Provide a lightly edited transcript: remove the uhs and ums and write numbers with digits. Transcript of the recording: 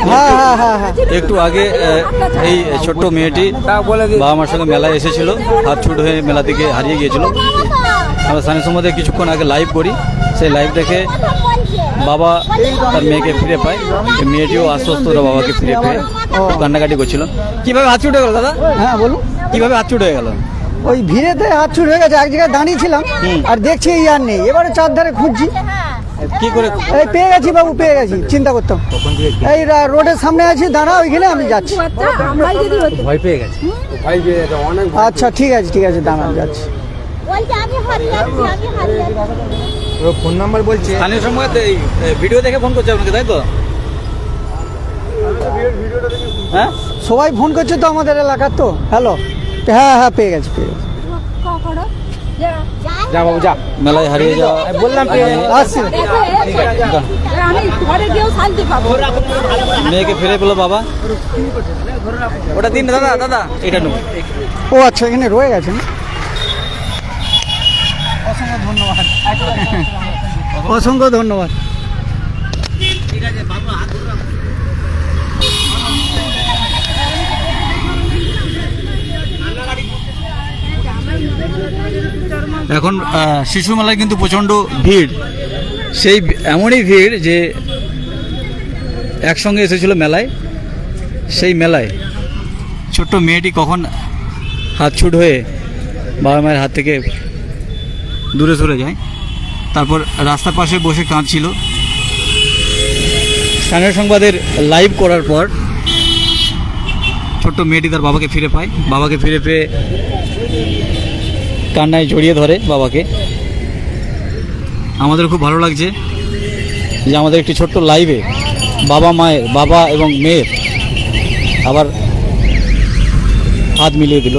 হ্যাঁ হ্যাঁ হ্যাঁ হ্যাঁ একটু আগে এই ছোট্ট মেয়েটি বাবা মার সঙ্গে মেলায় এসেছিল, হাত ছুট হয়ে মেলা থেকে হারিয়ে গিয়েছিল। আমরা স্থানীয় সম্বন্ধে কিছুক্ষণ আগে লাইভ করি, সেই লাইভ দেখে বাবা তার মেয়েকে ফিরে পায়। মেয়েটিও আশ্বস্ত বাবাকে ফিরে পেয়ে কান্নাকাটি করছিল। কিভাবে হাত ছুট হয়ে গেল দাদা? হ্যাঁ বলুন। কিভাবে হাত ছুট হয়ে গেল? ওই ভিড়েতে হাত ছুট হয়ে গেছে, এক জায়গায় দাঁড়িয়েছিলাম আর দেখছি এই আর নেই, এবারে চারধারে খুঁজছি, কি করে? এই পেয়ে গেছি বাবু, পেয়ে গেছি, চিন্তা করতাম এই রোডের সামনে আছি, দাঁড়া ওইখানে আমি যাচ্ছি। ভয় পেয়ে গেছে। আচ্ছা ঠিক আছে ঠিক আছে, দাঁড়ান যাচ্ছি। ফোন নাম্বার বলছে। স্থানীয় সময় ভিডিও দেখে ফোন করছে আপনাকে, তাই তো? হ্যাঁ সবাই ফোন করছে তো আমাদের এলাকার, তো হ্যালো, হ্যাঁ হ্যাঁ পেয়ে গেছি পেয়ে গেছি। যা বাবু যা, মেলায় হারিয়ে যাওয়া বললাম আসছি। মেয়েকে ফিরে পেলো বাবা। ওটা দিন দাদা, দাদা এটা নেব। ও আচ্ছা, এখানে রয়ে গেছে না? অসংখ্য ধন্যবাদ, অসংখ্য ধন্যবাদ। এখন শিশু মেলায় কিন্তু প্রচণ্ড ভিড়, সেই এমনই ভিড় যে একসঙ্গে এসেছিল মেলায়। সেই মেলায় ছোট্ট মেয়েটি কখন হাত ছুট হয়ে বাবা মায়ের হাত থেকে দূরে সরে যায়, তারপর রাস্তার পাশে বসে কাঁদছিল। স্থানীয় সংবাদের লাইভ করার পর ছোট্ট মেয়েটি তার বাবাকে ফিরে পায়। বাবাকে ফিরে পেয়ে কান্নায় জড়িয়ে ধরে বাবাকে। আমাদের খুব ভালো লাগছে যে আমাদের একটি ছোট্ট লাইভে বাবা এবং মেয়ের আবার হাত মিলিয়ে দিল।